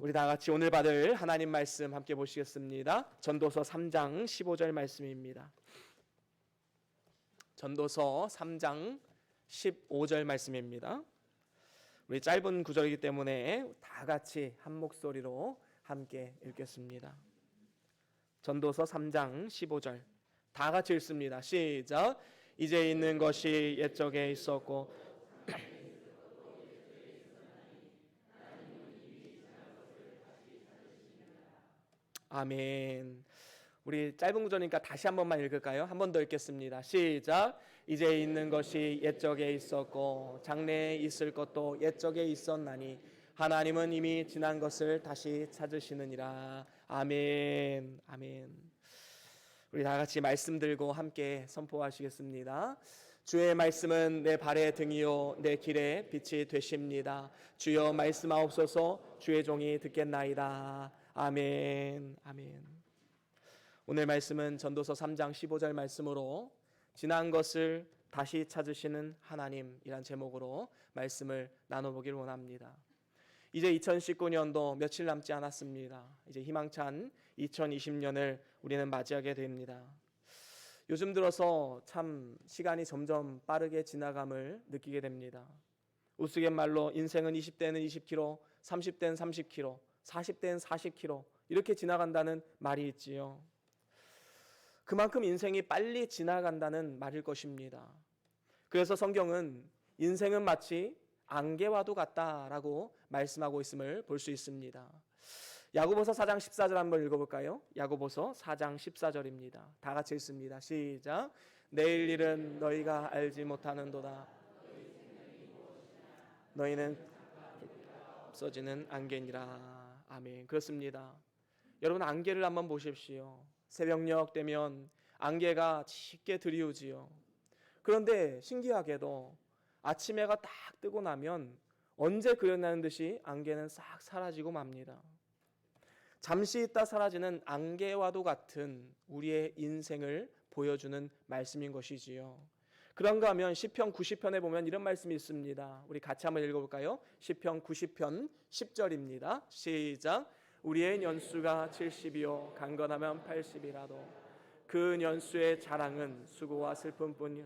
우리 다 같이 오늘 받을 하나님 말씀 함께 보시겠습니다. 전도서 3장 15절 말씀입니다. 전도서 3장 15절 말씀입니다. 우리 짧은 구절이기 때문에 다 같이 한 목소리로 함께 읽겠습니다. 전도서 3장 15절 다 같이 읽습니다. 시작. 이제 있는 것이 옛적에 있었고 아멘. 우리 짧은 구절이니까 다시 한 번만 읽을까요? 한 번 더 읽겠습니다. 시작. 이제 있는 것이 옛적에 있었고 장래에 있을 것도 옛적에 있었나니 하나님은 이미 지난 것을 다시 찾으시느니라. 아멘. 아멘. 우리 다 같이 말씀 들고 함께 선포하시겠습니다. 주의 말씀은 내 발의 등이요 내 길의 빛이 되십니다. 주여 말씀하옵소서. 주의 종이 듣겠나이다. 아멘. 아멘. 오늘 말씀은 전도서 3장 15절 말씀으로 지난 것을 다시 찾으시는 하나님이란 제목으로 말씀을 나눠보길 원합니다. 이제 2019년도 며칠 남지 않았습니다. 이제 희망찬 2020년을 우리는 맞이하게 됩니다. 요즘 들어서 참 시간이 점점 빠르게 지나감을 느끼게 됩니다. 우스갯말로 인생은 20대는 20km, 30대는 30km, 40대는 40km 이렇게 지나간다는 말이 있지요. 그만큼 인생이 빨리 지나간다는 말일 것입니다. 그래서 성경은 인생은 마치 안개와도 같다라고 말씀하고 있음을 볼 수 있습니다. 야고보서 4장 14절 한번 읽어볼까요? 야고보서 4장 14절입니다. 다 같이 읽습니다. 시작. 내일 일은 너희가 알지 못하는도다. 너희는 없어지는 안개니라. 아멘. 그렇습니다. 여러분 안개를 한번 보십시오. 새벽녘 되면 안개가 짙게 드리우지요. 그런데 신기하게도 아침 해가 딱 뜨고 나면 언제 그렸나는 듯이 안개는 싹 사라지고 맙니다. 잠시 있다 사라지는 안개와도 같은 우리의 인생을 보여주는 말씀인 것이지요. 그런가 하면 시편 90편에 보면 이런 말씀이 있습니다. 우리 같이 한번 읽어볼까요? 시편 90편 10절입니다. 시작. 우리의 연수가 70이요 강건하면 80이라도 그 연수의 자랑은 수고와 슬픔뿐이요.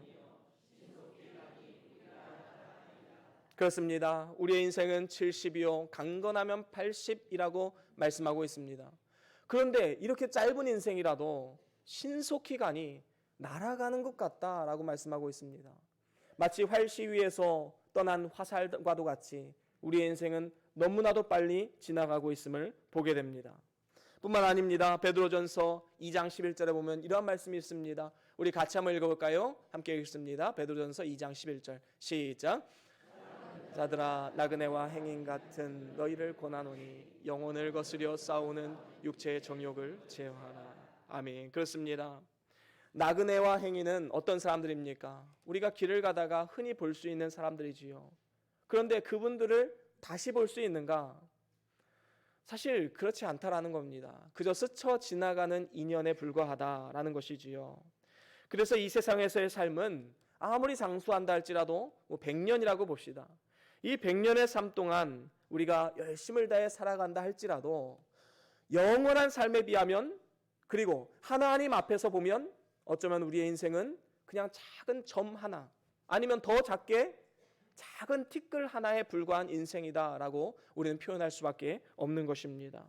그렇습니다. 우리의 인생은 70이요 강건하면 80이라고 말씀하고 있습니다. 그런데 이렇게 짧은 인생이라도 신속히 가니 날아가는 것 같다라고 말씀하고 있습니다. 마치 활시 위에서 떠난 화살과도 같이 우리의 인생은 너무나도 빨리 지나가고 있음을 보게 됩니다. 뿐만 아닙니다. 베드로전서 2장 11절에 보면 이러한 말씀이 있습니다. 우리 같이 한번 읽어볼까요? 함께 읽습니다. 베드로전서 2장 11절 시작. 자들아 나그네와 행인 같은 너희를 권하노니 영혼을 거스려 싸우는 육체의 정욕을 제어하라. 아멘. 그렇습니다. 나그네와 행인은 어떤 사람들입니까? 우리가 길을 가다가 흔히 볼 수 있는 사람들이지요. 그런데 그분들을 다시 볼 수 있는가? 사실 그렇지 않다라는 겁니다. 그저 스쳐 지나가는 인연에 불과하다라는 것이지요. 그래서 이 세상에서의 삶은 아무리 장수한다 할지라도 100년이라고 봅시다. 이 100년의 삶 동안 우리가 열심을 다해 살아간다 할지라도 영원한 삶에 비하면 그리고 하나님 앞에서 보면 어쩌면 우리의 인생은 그냥 작은 점 하나 아니면 더 작게 작은 티끌 하나에 불과한 인생이다라고 우리는 표현할 수밖에 없는 것입니다.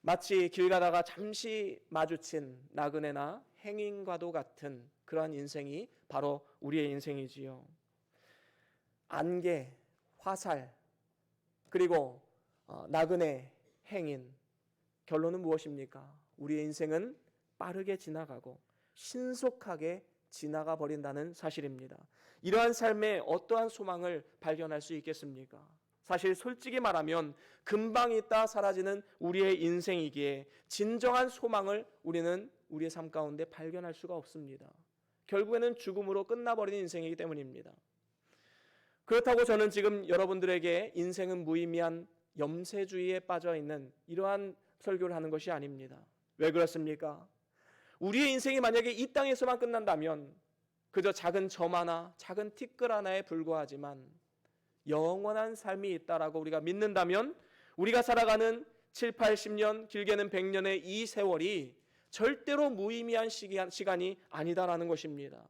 마치 길 가다가 잠시 마주친 나그네나 행인과도 같은 그러한 인생이 바로 우리의 인생이지요. 안개, 화살, 그리고 나그네, 행인. 결론은 무엇입니까? 우리의 인생은 빠르게 지나가고 신속하게 지나가 버린다는 사실입니다. 이러한 삶에 어떠한 소망을 발견할 수 있겠습니까? 사실 솔직히 말하면 금방 있다 사라지는 우리의 인생이기에 진정한 소망을 우리는 우리의 삶 가운데 발견할 수가 없습니다. 결국에는 죽음으로 끝나버리는 인생이기 때문입니다. 그렇다고 저는 지금 여러분들에게 인생은 무의미한 염세주의에 빠져있는 이러한 설교를 하는 것이 아닙니다. 왜 그렇습니까? 우리의 인생이 만약에 이 땅에서만 끝난다면 그저 작은 점 하나, 작은 티끌 하나에 불과하지만 영원한 삶이 있다라고 우리가 믿는다면 우리가 살아가는 7, 80년, 길게는 100년의 이 세월이 절대로 무의미한 시간이 아니다라는 것입니다.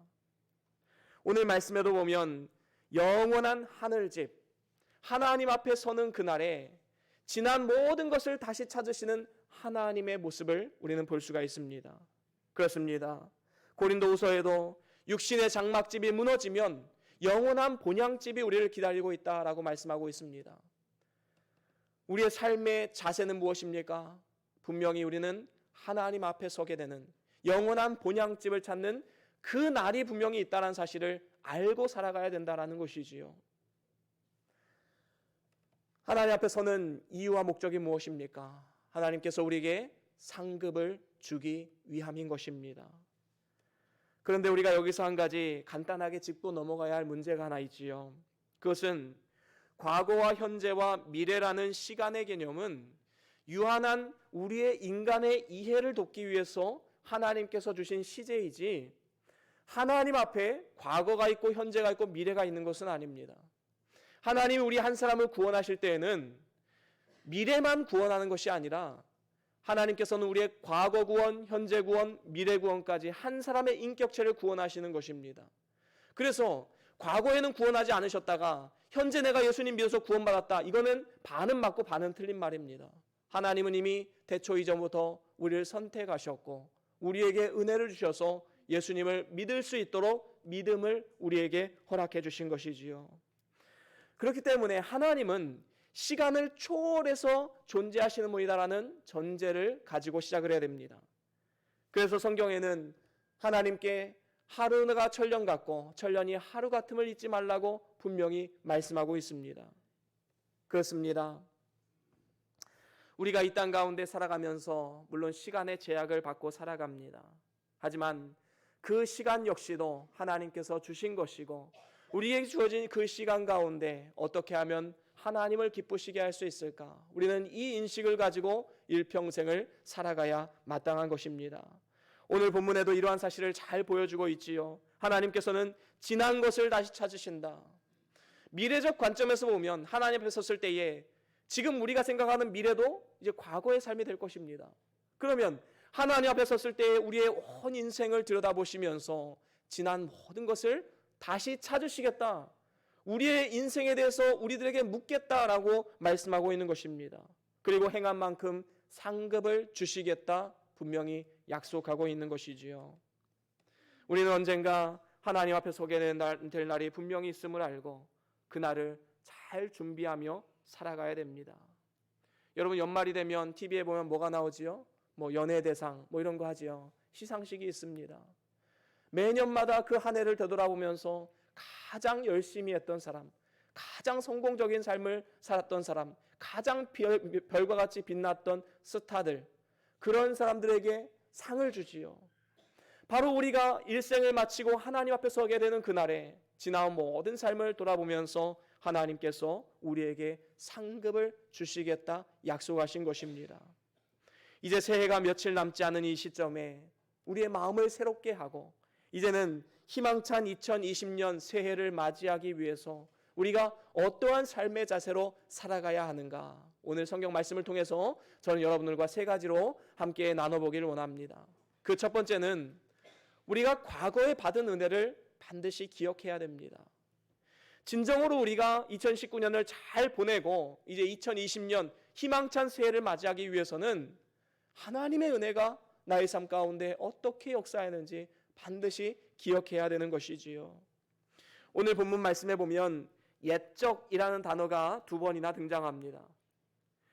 오늘 말씀에도 보면 영원한 하늘집, 하나님 앞에 서는 그날에 지난 모든 것을 다시 찾으시는 하나님의 모습을 우리는 볼 수가 있습니다. 그렇습니다. 고린도후서에도 육신의 장막집이 무너지면 영원한 본향집이 우리를 기다리고 있다라고 말씀하고 있습니다. 우리의 삶의 자세는 무엇입니까? 분명히 우리는 하나님 앞에 서게 되는 영원한 본향집을 찾는 그 날이 분명히 있다는 사실을 알고 살아가야 된다는 것이지요. 하나님 앞에 서는 이유와 목적이 무엇입니까? 하나님께서 우리에게 상급을 주기 위함인 것입니다. 그런데 우리가 여기서 한 가지 간단하게 짚고 넘어가야 할 문제가 하나 있지요. 그것은 과거와 현재와 미래라는 시간의 개념은 유한한 우리의 인간의 이해를 돕기 위해서 하나님께서 주신 시제이지 하나님 앞에 과거가 있고 현재가 있고 미래가 있는 것은 아닙니다. 하나님이 우리 한 사람을 구원하실 때에는 미래만 구원하는 것이 아니라 하나님께서는 우리의 과거 구원, 현재 구원, 미래 구원까지 한 사람의 인격체를 구원하시는 것입니다. 그래서 과거에는 구원하지 않으셨다가 현재 내가 예수님 믿어서 구원받았다. 이거는 반은 맞고 반은 틀린 말입니다. 하나님은 이미 태초 이전부터 우리를 선택하셨고 우리에게 은혜를 주셔서 예수님을 믿을 수 있도록 믿음을 우리에게 허락해 주신 것이지요. 그렇기 때문에 하나님은 시간을 초월해서 존재하시는 분이다라는 전제를 가지고 시작을 해야 됩니다. 그래서 성경에는 하나님께 하루가 천년 같고 천년이 하루 같음을 잊지 말라고 분명히 말씀하고 있습니다. 그렇습니다. 우리가 이 땅 가운데 살아가면서 물론 시간의 제약을 받고 살아갑니다. 하지만 그 시간 역시도 하나님께서 주신 것이고 우리에게 주어진 그 시간 가운데 어떻게 하면 하나님을 기쁘시게 할 수 있을까? 우리는 이 인식을 가지고 일평생을 살아가야 마땅한 것입니다. 오늘 본문에도 이러한 사실을 잘 보여주고 있지요. 하나님께서는 지난 것을 다시 찾으신다. 미래적 관점에서 보면 하나님 앞에 섰을 때에 지금 우리가 생각하는 미래도 이제 과거의 삶이 될 것입니다. 그러면 하나님 앞에 섰을 때에 우리의 온 인생을 들여다보시면서 지난 모든 것을 다시 찾으시겠다. 우리의 인생에 대해서 우리들에게 묻겠다라고 말씀하고 있는 것입니다. 그리고 행한 만큼 상급을 주시겠다 분명히 약속하고 있는 것이지요. 우리는 언젠가 하나님 앞에 서게 될 날이 분명히 있음을 알고 그 날을 잘 준비하며 살아가야 됩니다. 여러분 연말이 되면 TV에 보면 뭐가 나오지요? 뭐 연예대상 뭐 이런 거 하지요. 시상식이 있습니다. 매년마다 그 한 해를 되돌아보면서 가장 열심히 했던 사람, 가장 성공적인 삶을 살았던 사람, 가장 별과 같이 빛났던 스타들, 그런 사람들에게 상을 주지요. 바로 우리가 일생을 마치고 하나님 앞에 서게 되는 그날에 지나온 모든 삶을 돌아보면서 하나님께서 우리에게 상급을 주시겠다 약속하신 것입니다. 이제 새해가 며칠 남지 않은 이 시점에 우리의 마음을 새롭게 하고 이제는 희망찬 2020년 새해를 맞이하기 위해서 우리가 어떠한 삶의 자세로 살아가야 하는가? 오늘 성경 말씀을 통해서 저는 여러분들과 세 가지로 함께 나눠보기를 원합니다. 그 첫 번째는 우리가 과거에 받은 은혜를 반드시 기억해야 됩니다. 진정으로 우리가 2019년을 잘 보내고 이제 2020년 희망찬 새해를 맞이하기 위해서는 하나님의 은혜가 나의 삶 가운데 어떻게 역사하는지 반드시 기억해야 되는 것이지요. 오늘 본문 말씀에 보면 옛적이라는 단어가 2번이나 등장합니다.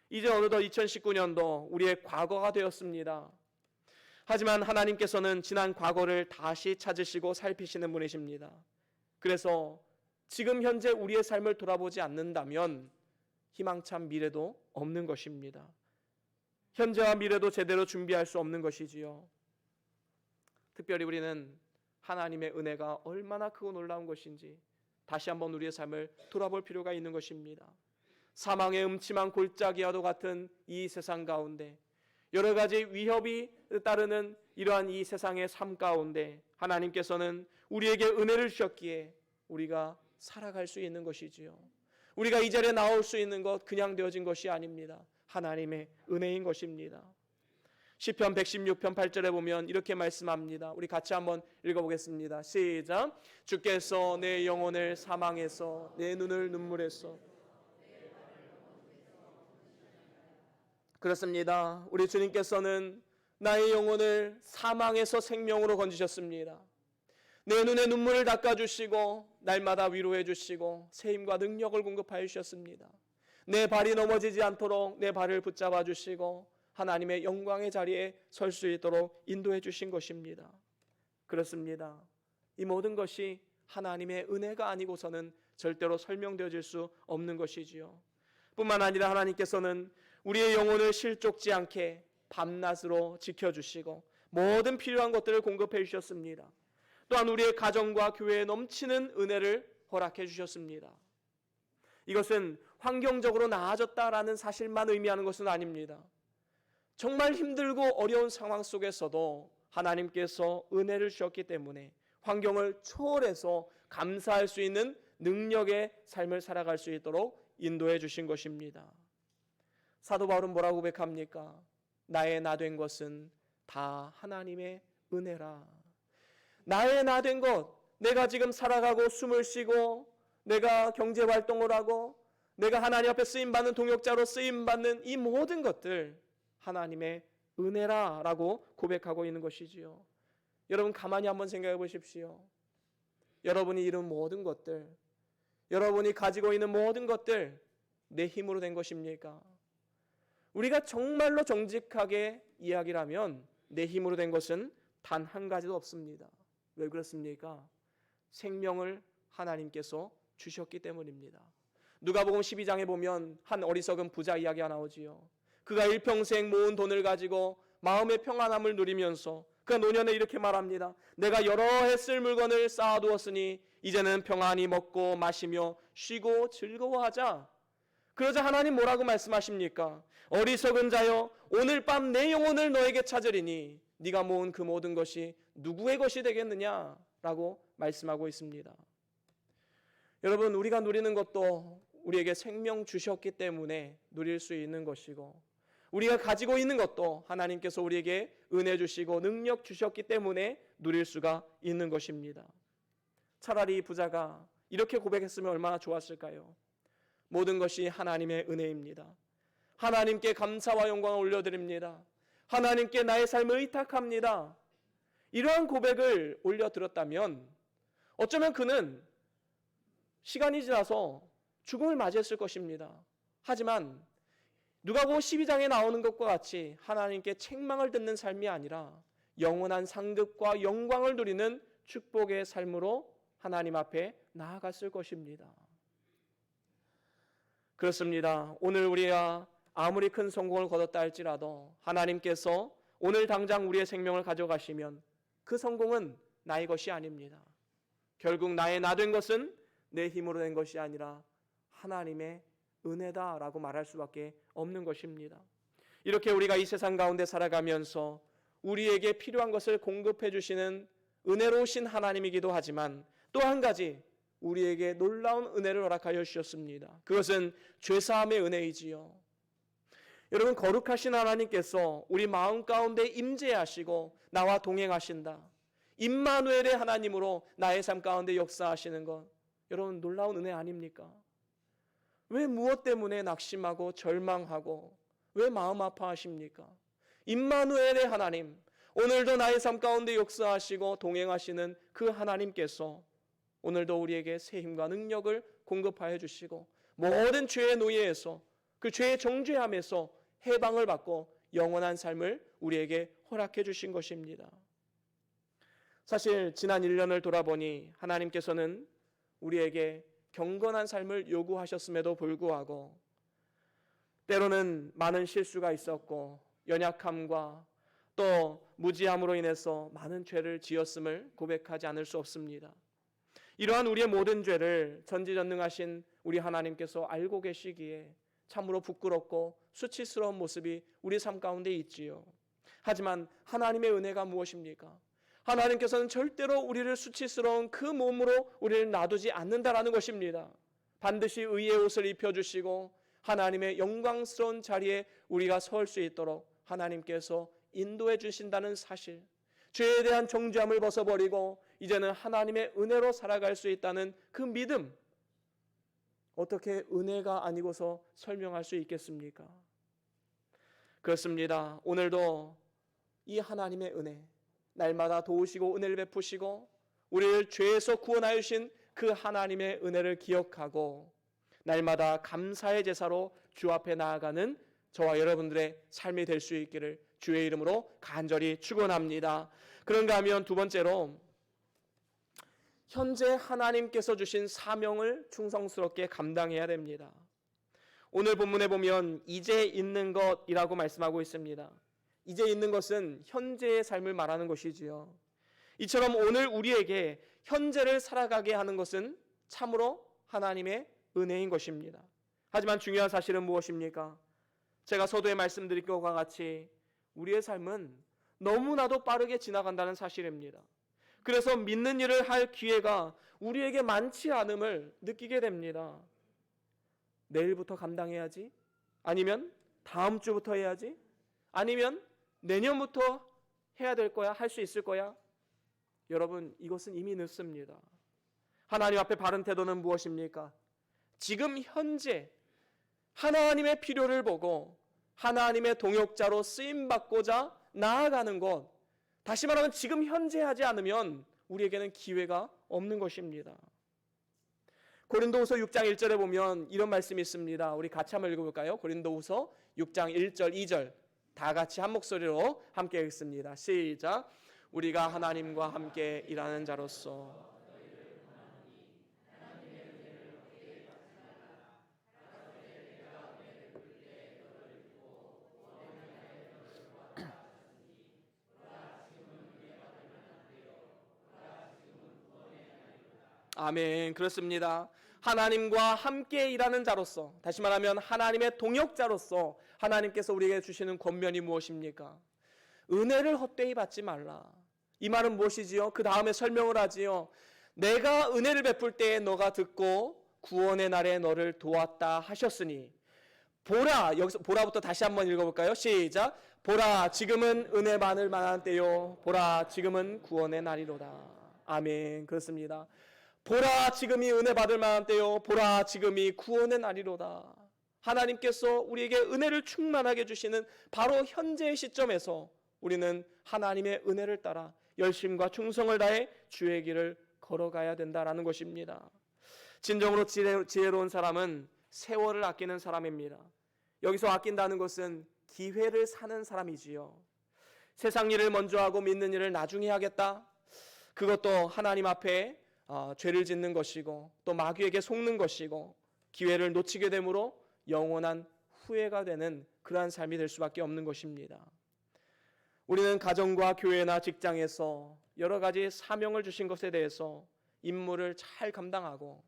이제 어느덧 2019년도 우리의 과거가 되었습니다. 하지만 하나님께서는 지난 과거를 다시 찾으시고 살피시는 분이십니다. 그래서 지금 현재 우리의 삶을 돌아보지 않는다면 희망찬 미래도 없는 것입니다. 현재와 미래도 제대로 준비할 수 없는 것이지요. 특별히 우리는 하나님의 은혜가 얼마나 크고 놀라운 것인지 다시 한번 우리의 삶을 돌아볼 필요가 있는 것입니다. 사망의 음침한 골짜기와도 같은 이 세상 가운데 여러 가지 위협이 따르는 이러한 이 세상의 삶 가운데 하나님께서는 우리에게 은혜를 주셨기에 우리가 살아갈 수 있는 것이지요. 우리가 이 자리에 나올 수 있는 것 그냥 되어진 것이 아닙니다. 하나님의 은혜인 것입니다. 시편 116편 8절에 보면 이렇게 말씀합니다. 우리 같이 한번 읽어보겠습니다. 시작. 주께서 내 영혼을 사망에서 내 눈을 눈물에서. 그렇습니다. 우리 주님께서는 나의 영혼을 사망에서 생명으로 건지셨습니다. 내 눈에 눈물을 닦아주시고 날마다 위로해 주시고 새 힘과 능력을 공급하여 주셨습니다. 내 발이 넘어지지 않도록 내 발을 붙잡아 주시고 하나님의 영광의 자리에 설 수 있도록 인도해 주신 것입니다. 그렇습니다. 이 모든 것이 하나님의 은혜가 아니고서는 절대로 설명되어질 수 없는 것이지요. 뿐만 아니라 하나님께서는 우리의 영혼을 실족지 않게 밤낮으로 지켜주시고 모든 필요한 것들을 공급해 주셨습니다. 또한 우리의 가정과 교회에 넘치는 은혜를 허락해 주셨습니다. 이것은 환경적으로 나아졌다라는 사실만 의미하는 것은 아닙니다. 정말 힘들고 어려운 상황 속에서도 하나님께서 은혜를 주셨기 때문에 환경을 초월해서 감사할 수 있는 능력의 삶을 살아갈 수 있도록 인도해 주신 것입니다. 사도 바울은 뭐라고 고백합니까? 나의 나 된 것은 다 하나님의 은혜라. 나의 나 된 것, 내가 지금 살아가고 숨을 쉬고 내가 경제활동을 하고 내가 하나님 앞에 쓰임받는 동역자로 쓰임받는 이 모든 것들 하나님의 은혜라라고 고백하고 있는 것이지요. 여러분 가만히 한번 생각해 보십시오. 여러분이 이룬 모든 것들, 여러분이 가지고 있는 모든 것들 내 힘으로 된 것입니까? 우리가 정말로 정직하게 이야기를 하면 내 힘으로 된 것은 단 한 가지도 없습니다. 왜 그렇습니까? 생명을 하나님께서 주셨기 때문입니다. 누가복음 12장에 보면 한 어리석은 부자 이야기가 나오지요. 그가 일평생 모은 돈을 가지고 마음의 평안함을 누리면서 그 노년에 이렇게 말합니다. 내가 여러 해 쓸 물건을 쌓아두었으니 이제는 평안히 먹고 마시며 쉬고 즐거워하자. 그러자 하나님 뭐라고 말씀하십니까? 어리석은 자여 오늘 밤 내 영혼을 너에게 찾으리니 네가 모은 그 모든 것이 누구의 것이 되겠느냐라고 말씀하고 있습니다. 여러분 우리가 누리는 것도 우리에게 생명 주셨기 때문에 누릴 수 있는 것이고 우리가 가지고 있는 것도 하나님께서 우리에게 은혜 주시고 능력 주셨기 때문에 누릴 수가 있는 것입니다. 차라리 이 부자가 이렇게 고백했으면 얼마나 좋았을까요? 모든 것이 하나님의 은혜입니다. 하나님께 감사와 영광을 올려드립니다. 하나님께 나의 삶을 의탁합니다. 이러한 고백을 올려드렸다면 어쩌면 그는 시간이 지나서 죽음을 맞이했을 것입니다. 하지만 누가복음 12장에 나오는 것과 같이 하나님께 책망을 듣는 삶이 아니라 영원한 상급과 영광을 누리는 축복의 삶으로 하나님 앞에 나아갔을 것입니다. 그렇습니다. 오늘 우리가 아무리 큰 성공을 거뒀다 할지라도 하나님께서 오늘 당장 우리의 생명을 가져가시면 그 성공은 나의 것이 아닙니다. 결국 나의 나 된 것은 내 힘으로 된 것이 아니라 하나님의 은혜다라고 말할 수밖에 없는 것입니다. 이렇게 우리가 이 세상 가운데 살아가면서 우리에게 필요한 것을 공급해 주시는 은혜로우신 하나님이기도 하지만 또 한 가지 우리에게 놀라운 은혜를 허락하여 주셨습니다. 그것은 죄사함의 은혜이지요. 여러분 거룩하신 하나님께서 우리 마음 가운데 임재하시고 나와 동행하신다. 임마누엘의 하나님으로 나의 삶 가운데 역사하시는 것 여러분 놀라운 은혜 아닙니까? 왜 무엇 때문에 낙심하고 절망하고 왜 마음 아파하십니까? 임마누엘의 하나님 오늘도 나의 삶 가운데 역사하시고 동행하시는 그 하나님께서 오늘도 우리에게 새 힘과 능력을 공급하여 주시고 모든 죄의 노예에서 그 죄의 정죄함에서 해방을 받고 영원한 삶을 우리에게 허락해 주신 것입니다. 사실 지난 1년을 돌아보니 하나님께서는 우리에게 경건한 삶을 요구하셨음에도 불구하고 때로는 많은 실수가 있었고 연약함과 또 무지함으로 인해서 많은 죄를 지었음을 고백하지 않을 수 없습니다. 이러한 우리의 모든 죄를 전지전능하신 우리 하나님께서 알고 계시기에 참으로 부끄럽고 수치스러운 모습이 우리 삶 가운데 있지요. 하지만 하나님의 은혜가 무엇입니까? 하나님께서는 절대로 우리를 수치스러운 그 몸으로 우리를 놔두지 않는다라는 것입니다. 반드시 의의 옷을 입혀주시고 하나님의 영광스러운 자리에 우리가 설 수 있도록 하나님께서 인도해 주신다는 사실, 죄에 대한 정죄함을 벗어버리고 이제는 하나님의 은혜로 살아갈 수 있다는 그 믿음, 어떻게 은혜가 아니고서 설명할 수 있겠습니까? 그렇습니다. 오늘도 이 하나님의 은혜, 날마다 도우시고 은혜를 베푸시고 우리를 죄에서 구원하여 주신 그 하나님의 은혜를 기억하고 날마다 감사의 제사로 주 앞에 나아가는 저와 여러분들의 삶이 될 수 있기를 주의 이름으로 간절히 축원합니다. 그런가 하면 두 번째로, 현재 하나님께서 주신 사명을 충성스럽게 감당해야 됩니다. 오늘 본문에 보면 이제 있는 것이라고 말씀하고 있습니다. 이제 있는 것은 현재의 삶을 말하는 것이지요. 이처럼 오늘 우리에게 현재를 살아가게 하는 것은 참으로 하나님의 은혜인 것입니다. 하지만 중요한 사실은 무엇입니까? 제가 서두에 말씀드린 것과 같이 우리의 삶은 너무나도 빠르게 지나간다는 사실입니다. 그래서 믿는 일을 할 기회가 우리에게 많지 않음을 느끼게 됩니다. 내일부터 감당해야지? 아니면 다음 주부터 해야지? 아니면 내년부터 해야 될 거야? 할 수 있을 거야? 여러분, 이것은 이미 늦습니다. 하나님 앞에 바른 태도는 무엇입니까? 지금 현재 하나님의 필요를 보고 하나님의 동역자로 쓰임받고자 나아가는 것, 다시 말하면 지금 현재 하지 않으면 우리에게는 기회가 없는 것입니다. 고린도후서 6장 1절에 보면 이런 말씀이 있습니다. 우리 같이 한번 읽어볼까요? 고린도후서 6장 1절 2절 다 같이 한 목소리로 함께 읽습니다. 시작. 우리가 하나님과 함께 일하는 자로서 아멘. 그렇습니다. 하나님과 함께 일하는 자로서, 다시 말하면 하나님의 동역자로서 하나님께서 우리에게 주시는 권면이 무엇입니까? 은혜를 헛되이 받지 말라. 이 말은 무엇이지요? 그 다음에 설명을 하지요. 내가 은혜를 베풀 때에 너가 듣고 구원의 날에 너를 도왔다 하셨으니, 보라, 여기서 보라부터 다시 한번 읽어볼까요? 시작. 보라, 지금은 은혜 받을 만한 때요. 보라, 지금은 구원의 날이로다. 아멘. 그렇습니다. 보라, 지금이 은혜 받을 만한 때요. 보라, 지금이 구원의 날이로다. 하나님께서 우리에게 은혜를 충만하게 주시는 바로 현재의 시점에서 우리는 하나님의 은혜를 따라 열심과 충성을 다해 주의 길을 걸어가야 된다라는 것입니다. 진정으로 지혜로운 사람은 세월을 아끼는 사람입니다. 여기서 아낀다는 것은 기회를 사는 사람이지요. 세상 일을 먼저 하고 믿는 일을 나중에 하겠다. 그것도 하나님 앞에 죄를 짓는 것이고 또 마귀에게 속는 것이고 기회를 놓치게 되므로 영원한 후회가 되는 그러한 삶이 될 수밖에 없는 것입니다. 우리는 가정과 교회나 직장에서 여러 가지 사명을 주신 것에 대해서 임무를 잘 감당하고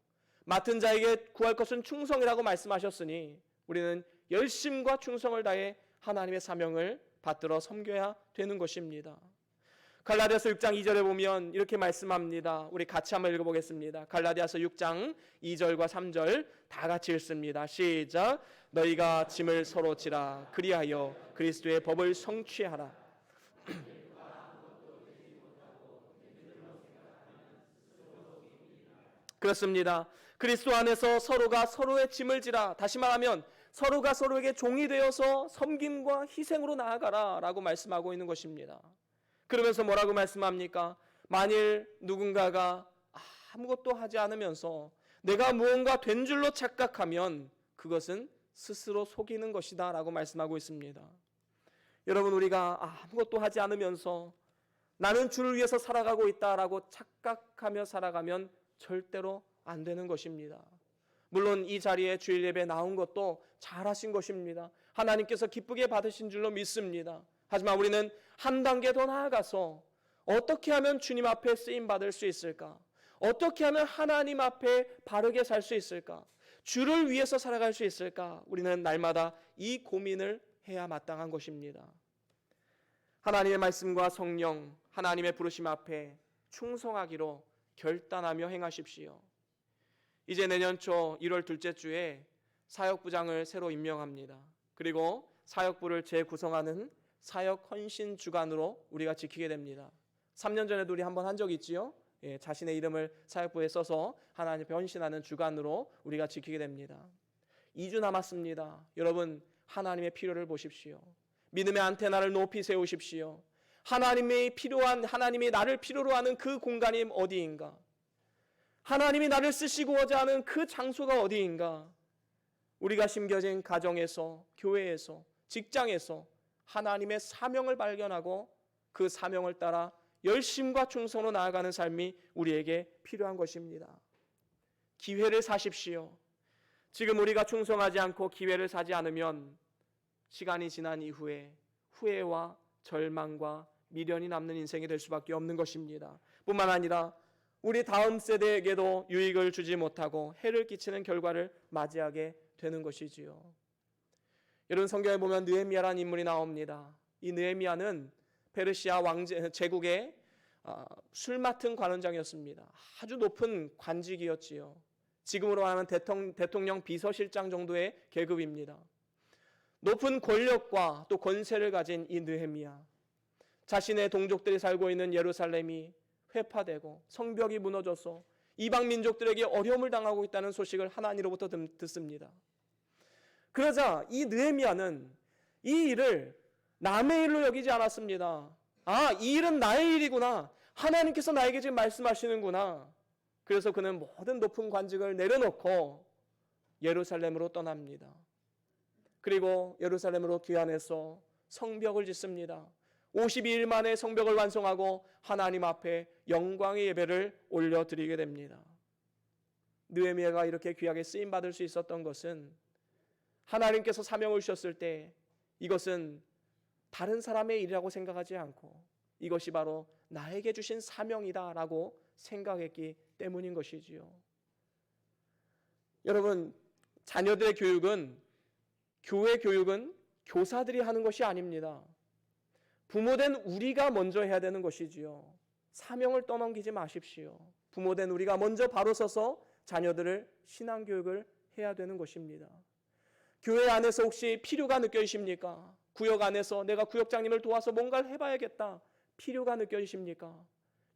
맡은 자에게 구할 것은 충성이라고 말씀하셨으니 우리는 열심과 충성을 다해 하나님의 사명을 받들어 섬겨야 되는 것입니다. 갈라디아서 6장 2절에 보면 이렇게 말씀합니다. 우리 같이 한번 읽어보겠습니다. 갈라디아서 6장 2절과 3절 다 같이 읽습니다. 시작. 너희가 짐을 서로 지라 그리하여 그리스도의 법을 성취하라. 그렇습니다. 그리스도 안에서 서로가 서로의 짐을 지라. 다시 말하면 서로가 서로에게 종이 되어서 섬김과 희생으로 나아가라 라고 말씀하고 있는 것입니다. 그러면서 뭐라고 말씀합니까? 만일 누군가가 아무것도 하지 않으면서 내가 무언가 된 줄로 착각하면 그것은 스스로 속이는 것이다 라고 말씀하고 있습니다. 여러분, 우리가 아무것도 하지 않으면서 나는 주를 위해서 살아가고 있다라고 착각하며 살아가면 절대로 안 되는 것입니다. 물론 이 자리에 주일 예배 나온 것도 잘하신 것입니다. 하나님께서 기쁘게 받으신 줄로 믿습니다. 하지만 우리는 한 단계 더 나아가서 어떻게 하면 주님 앞에 쓰임받을 수 있을까? 어떻게 하면 하나님 앞에 바르게 살 수 있을까? 주를 위해서 살아갈 수 있을까? 우리는 날마다 이 고민을 해야 마땅한 것입니다. 하나님의 말씀과 성령, 하나님의 부르심 앞에 충성하기로 결단하며 행하십시오. 이제 내년 초 1월 둘째 주에 사역부장을 새로 임명합니다. 그리고 사역부를 재구성하는 사역 헌신 주간으로 우리가 지키게 됩니다. 3년 전에도 우리 한번 한 적 있지요. 자신의 이름을 사역부에 써서 하나님 앞에 헌신하는 주간으로 우리가 지키게 됩니다. 2주 남았습니다. 여러분, 하나님의 필요를 보십시오. 믿음의 안테나를 높이 세우십시오. 하나님이 나를 필요로 하는 그 공간이 어디인가? 하나님이 나를 쓰시고자 하는 그 장소가 어디인가? 우리가 심겨진 가정에서, 교회에서, 직장에서 하나님의 사명을 발견하고 그 사명을 따라 열심과 충성으로 나아가는 삶이 우리에게 필요한 것입니다. 기회를 사십시오. 지금 우리가 충성하지 않고 기회를 사지 않으면 시간이 지난 이후에 후회와 절망과 미련이 남는 인생이 될 수밖에 없는 것입니다. 뿐만 아니라 우리 다음 세대에게도 유익을 주지 못하고 해를 끼치는 결과를 맞이하게 되는 것이지요. 여러분, 성경에 보면 느헤미야라는 인물이 나옵니다. 이 느헤미야는 페르시아 제국의 술 맡은 관원장이었습니다. 아주 높은 관직이었지요. 지금으로 하면 대통령 비서실장 정도의 계급입니다. 높은 권력과 또 권세를 가진 이 느헤미야, 자신의 동족들이 살고 있는 예루살렘이 회파되고 성벽이 무너져서 이방 민족들에게 어려움을 당하고 있다는 소식을 하나님으로부터 듣습니다. 그러자 이 느헤미야는 이 일을 남의 일로 여기지 않았습니다. 이 일은 나의 일이구나. 하나님께서 나에게 지금 말씀하시는구나. 그래서 그는 모든 높은 관직을 내려놓고 예루살렘으로 떠납니다. 그리고 예루살렘으로 귀환해서 성벽을 짓습니다. 52일 만에 성벽을 완성하고 하나님 앞에 영광의 예배를 올려드리게 됩니다. 느헤미야가 이렇게 귀하게 쓰임받을 수 있었던 것은 하나님께서 사명을 주셨을 때 이것은 다른 사람의 일이라고 생각하지 않고 이것이 바로 나에게 주신 사명이다라고 생각했기 때문인 것이지요. 여러분, 자녀들의 교육은, 교회 교육은 교사들이 하는 것이 아닙니다. 부모된 우리가 먼저 해야 되는 것이지요. 사명을 떠넘기지 마십시오. 부모된 우리가 먼저 바로 서서 자녀들을 신앙교육을 해야 되는 것입니다. 교회 안에서 혹시 필요가 느껴지십니까? 구역 안에서 내가 구역장님을 도와서 뭔가를 해봐야겠다. 필요가 느껴지십니까?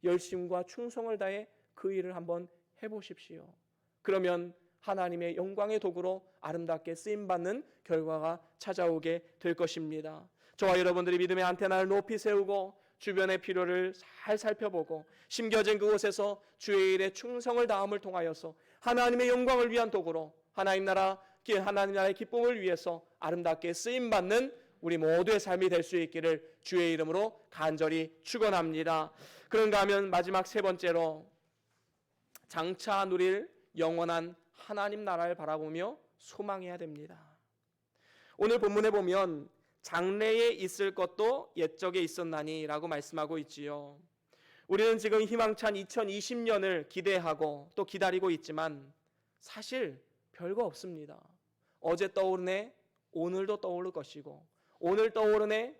열심과 충성을 다해 그 일을 한번 해보십시오. 그러면 하나님의 영광의 도구로 아름답게 쓰임받는 결과가 찾아오게 될 것입니다. 저와 여러분들이 믿음의 안테나를 높이 세우고 주변의 필요를 잘 살펴보고 심겨진 그곳에서 주의 일에 충성을 다함을 통하여서 하나님의 영광을 위한 도구로 하나님 나라의 기쁨을 위해서 아름답게 쓰임받는 우리 모두의 삶이 될 수 있기를 주의 이름으로 간절히 축원합니다. 그런가 하면 마지막 세 번째로 장차 누릴 영원한 하나님 나라를 바라보며 소망해야 됩니다. 오늘 본문에 보면 장래에 있을 것도 옛적에 있었나니 라고 말씀하고 있지요. 우리는 지금 희망찬 2020년을 기대하고 또 기다리고 있지만 사실 별거 없습니다. 어제 떠오르네 오늘도 떠오를 것이고 오늘 떠오르네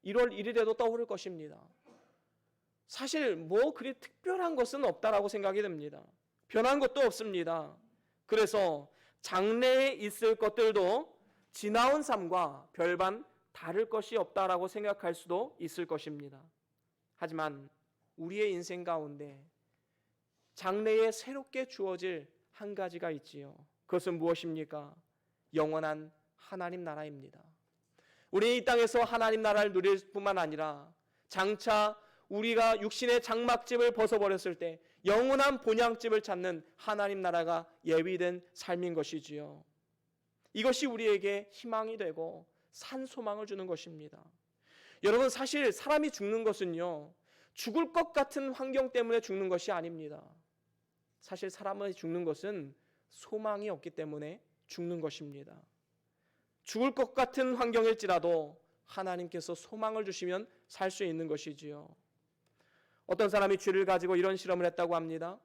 1월 1일에도 떠오를 것입니다. 사실 뭐 그리 특별한 것은 없다라고 생각이 됩니다. 변한 것도 없습니다. 그래서 장래에 있을 것들도 지나온 삶과 별반 다를 것이 없다라고 생각할 수도 있을 것입니다. 하지만 우리의 인생 가운데 장래에 새롭게 주어질 한 가지가 있지요. 그것은 무엇입니까? 영원한 하나님 나라입니다. 우리 이 땅에서 하나님 나라를 누릴 뿐만 아니라 장차 우리가 육신의 장막집을 벗어버렸을 때 영원한 본향집을 찾는 하나님 나라가 예비된 삶인 것이지요. 이것이 우리에게 희망이 되고 산 소망을 주는 것입니다. 여러분, 사실 사람이 죽는 것은요, 죽을 것 같은 환경 때문에 죽는 것이 아닙니다. 사실 사람이 죽는 것은 소망이 없기 때문에 죽는 것입니다. 죽을 것 같은 환경일지라도 하나님께서 소망을 주시면 살 수 있는 것이지요. 어떤 사람이 쥐를 가지고 이런 실험을 했다고 합니다.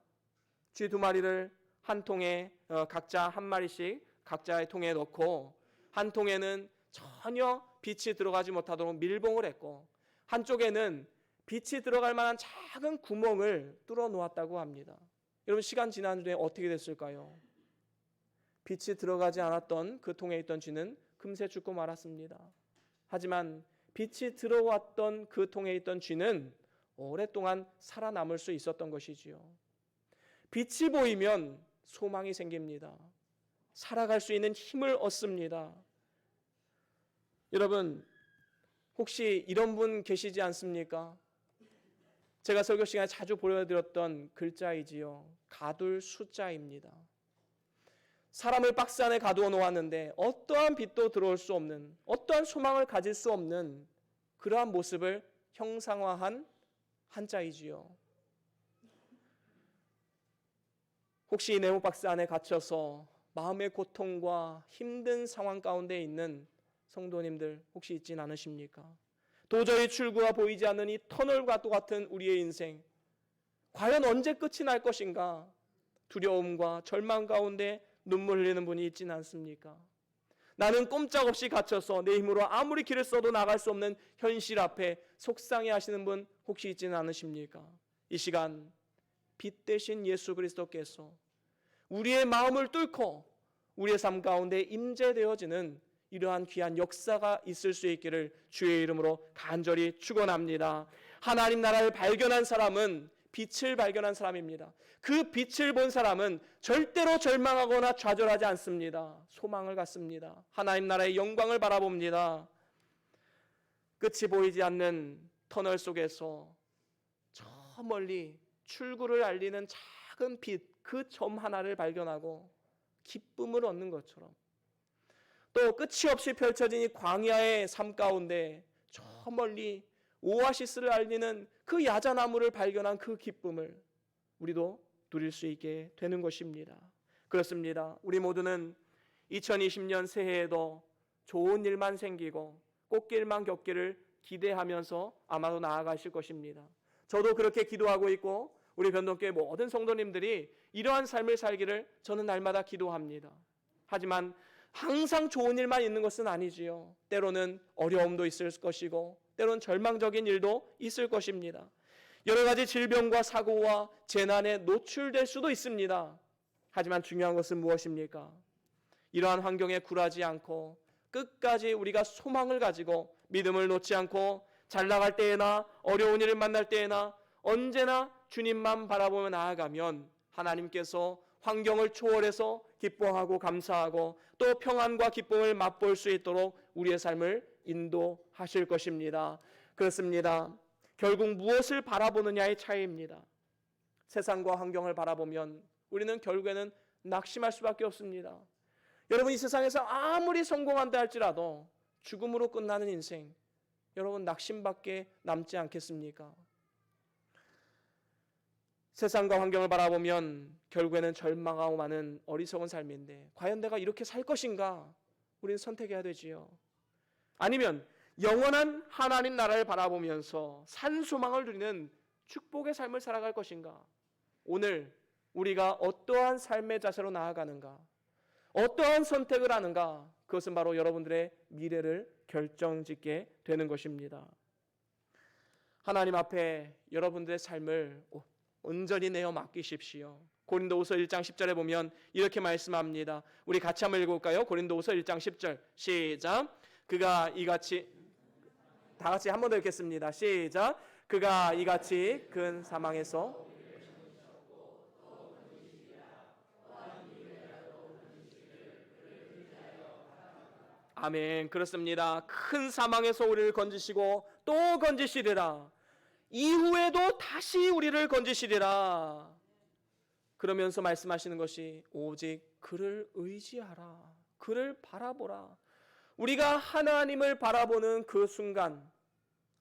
쥐 2마리를 한 통에 각자 한 마리씩 각자의 통에 넣고 한 통에는 전혀 빛이 들어가지 못하도록 밀봉을 했고 한쪽에는 빛이 들어갈 만한 작은 구멍을 뚫어 놓았다고 합니다. 여러분 시간 지난 후에 어떻게 됐을까요? 빛이 들어가지 않았던 그 통에 있던 쥐는 금세 죽고 말았습니다. 하지만 빛이 들어왔던 그 통에 있던 쥐는 오랫동안 살아남을 수 있었던 것이지요. 빛이 보이면 소망이 생깁니다. 살아갈 수 있는 힘을 얻습니다. 여러분 혹시 이런 분 계시지 않습니까? 제가 설교 시간에 자주 보여드렸던 글자이지요. 가둘 숫자입니다. 사람을 박스 안에 가두어 놓았는데 어떠한 빛도 들어올 수 없는, 어떠한 소망을 가질 수 없는 그러한 모습을 형상화한 한자이지요. 혹시 이 네모 박스 안에 gat혀서 마음의 고통과 힘든 상황 가운데 있는 성도님들 혹시 있진 않으십니까? 도저히 출구가 보이지 않는 이 터널과 똑같은 우리의 인생, 과연 언제 끝이 날 것인가? 두려움과 절망 가운데 눈물 흘리는 분이 있진 않습니까? 나는 꼼짝없이 갇혀서 내 힘으로 아무리 길을 써도 나갈 수 없는 현실 앞에 속상해 하시는 분 혹시 있지는 않으십니까? 이 시간 빛 대신 예수 그리스도께서 우리의 마음을 뚫고 우리의 삶 가운데 임재되어지는 이러한 귀한 역사가 있을 수 있기를 주의 이름으로 간절히 축원합니다. 하나님 나라를 발견한 사람은 빛을 발견한 사람입니다. 그 빛을 본 사람은 절대로 절망하거나 좌절하지 않습니다. 소망을 갖습니다. 하나님 나라의 영광을 바라봅니다. 끝이 보이지 않는 터널 속에서 저 멀리 출구를 알리는 작은 빛, 그 점 하나를 발견하고 기쁨을 얻는 것처럼, 또 끝이 없이 펼쳐진 이 광야의 삶 가운데 저 멀리 오아시스를 알리는 그 야자나무를 발견한 그 기쁨을 우리도 누릴 수 있게 되는 것입니다. 그렇습니다. 우리 모두는 2020년 새해에도 좋은 일만 생기고 꽃길만 걷기를 기대하면서 아마도 나아가실 것입니다. 저도 그렇게 기도하고 있고 우리 변동교회 모든 성도님들이 이러한 삶을 살기를 저는 날마다 기도합니다. 하지만 항상 좋은 일만 있는 것은 아니지요. 때로는 어려움도 있을 것이고 때로는 절망적인 일도 있을 것입니다. 여러 가지 질병과 사고와 재난에 노출될 수도 있습니다. 하지만 중요한 것은 무엇입니까? 이러한 환경에 굴하지 않고 끝까지 우리가 소망을 가지고 믿음을 놓지 않고 잘 나갈 때에나 어려운 일을 만날 때에나 언제나 주님만 바라보며 나아가면 하나님께서 환경을 초월해서 기뻐하고 감사하고 또 평안과 기쁨을 맛볼 수 있도록 우리의 삶을 인도하실 것입니다. 그렇습니다. 결국 무엇을 바라보느냐의 차이입니다. 세상과 환경을 바라보면 우리는 결국에는 낙심할 수밖에 없습니다. 여러분 이 세상에서 아무리 성공한다 할지라도 죽음으로 끝나는 인생, 여러분 낙심밖에 남지 않겠습니까? 세상과 환경을 바라보면 결국에는 절망하고 많은 어리석은 삶인데 과연 내가 이렇게 살 것인가? 우리는 선택해야 되지요. 아니면 영원한 하나님 나라를 바라보면서 산 소망을 누리는 축복의 삶을 살아갈 것인가? 오늘 우리가 어떠한 삶의 자세로 나아가는가? 어떠한 선택을 하는가? 그것은 바로 여러분들의 미래를 결정짓게 되는 것입니다. 하나님 앞에 여러분들의 삶을 온전히 내어 맡기십시오. 고린도후서 1장 10절에 보면 이렇게 말씀합니다. 우리 같이 한번 읽어볼까요? 고린도후서 1장 10절 시작. 그가 이같이, 다 같이 한 번 더 읽겠습니다. 시작. 그가 이같이 큰 사망에서 아멘. 그렇습니다. 큰 사망에서 우리를 건지시고 또 건지시리라. 이후에도 다시 우리를 건지시리라. 그러면서 말씀하시는 것이 오직 그를 의지하라. 그를 바라보라. 우리가 하나님을 바라보는 그 순간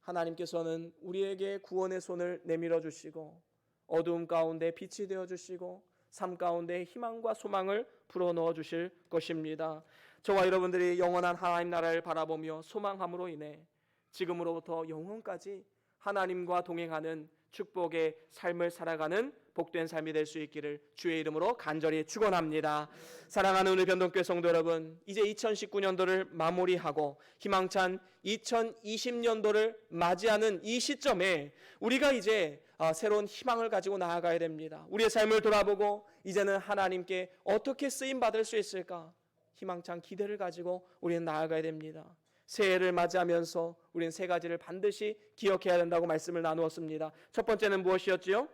하나님께서는 우리에게 구원의 손을 내밀어 주시고 어두움 가운데 빛이 되어 주시고 삶 가운데 희망과 소망을 불어넣어 주실 것입니다. 저와 여러분들이 영원한 하나님 나라를 바라보며 소망함으로 인해 지금으로부터 영원까지 하나님과 동행하는 축복의 삶을 살아가는 복된 삶이 될 수 있기를 주의 이름으로 간절히 축원합니다. 사랑하는 우리 변동교회 성도 여러분, 이제 2019년도를 마무리하고 희망찬 2020년도를 맞이하는 이 시점에 우리가 이제 새로운 희망을 가지고 나아가야 됩니다. 우리의 삶을 돌아보고 이제는 하나님께 어떻게 쓰임 받을 수 있을까? 희망찬 기대를 가지고 우리는 나아가야 됩니다. 새해를 맞이하면서 우리는 세 가지를 반드시 기억해야 된다고 말씀을 나누었습니다. 첫 번째는 무엇이었지요?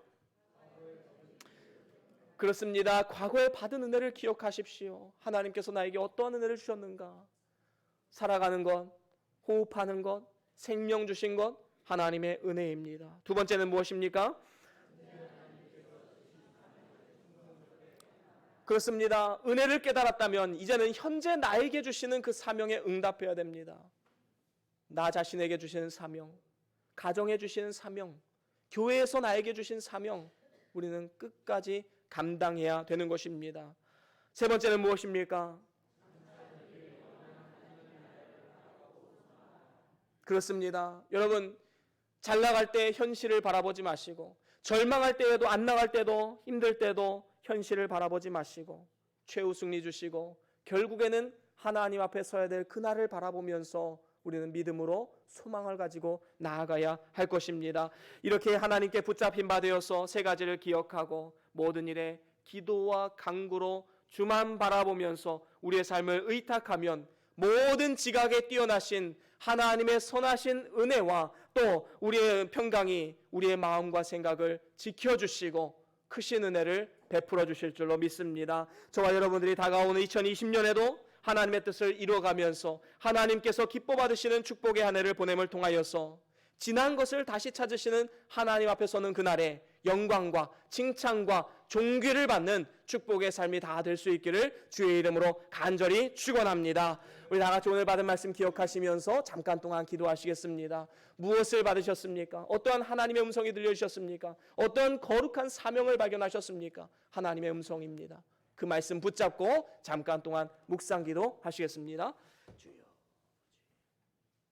그렇습니다. 과거에 받은 은혜를 기억하십시오. 하나님께서 나에게 어떠한 은혜를 주셨는가? 살아가는 것, 호흡하는 것, 생명 주신 것, 하나님의 은혜입니다. 두 번째는 무엇입니까? 그렇습니다. 은혜를 깨달았다면 이제는 현재 나에게 주시는 그 사명에 응답해야 됩니다. 나 자신에게 주시는 사명, 가정에 주시는 사명, 교회에서 나에게 주신 사명, 우리는 끝까지 감당해야 되는 것입니다. 세 번째는 무엇입니까? 그렇습니다. 여러분, 잘 나갈 때 현실을 바라보지 마시고, 절망할 때에도, 안 나갈 때도, 힘들 때도 현실을 바라보지 마시고, 최후 승리 주시고 결국에는 하나님 앞에 서야 될 그날을 바라보면서 우리는 믿음으로 소망을 가지고 나아가야 할 것입니다. 이렇게 하나님께 붙잡힌 바 되어서 세 가지를 기억하고 모든 일에 기도와 간구로 주만 바라보면서 우리의 삶을 의탁하면 모든 지각에 뛰어나신 하나님의 선하신 은혜와 또 우리의 평강이 우리의 마음과 생각을 지켜주시고 크신 은혜를 베풀어 주실 줄로 믿습니다. 저와 여러분들이 다가오는 2020년에도 하나님의 뜻을 이루어가면서 하나님께서 기뻐 받으시는 축복의 한 해를 보냄을 통하여서 지난 것을 다시 찾으시는 하나님 앞에 서는 그날에 영광과 칭찬과 존귀를 받는 축복의 삶이 다 될 수 있기를 주의 이름으로 간절히 축원합니다. 우리 다 같이 오늘 받은 말씀 기억하시면서 잠깐 동안 기도하시겠습니다. 무엇을 받으셨습니까? 어떠한 하나님의 음성이 들려주셨습니까? 어떤 거룩한 사명을 발견하셨습니까? 하나님의 음성입니다. 그 말씀 붙잡고 잠깐 동안 묵상 기도 하시겠습니다. 주여.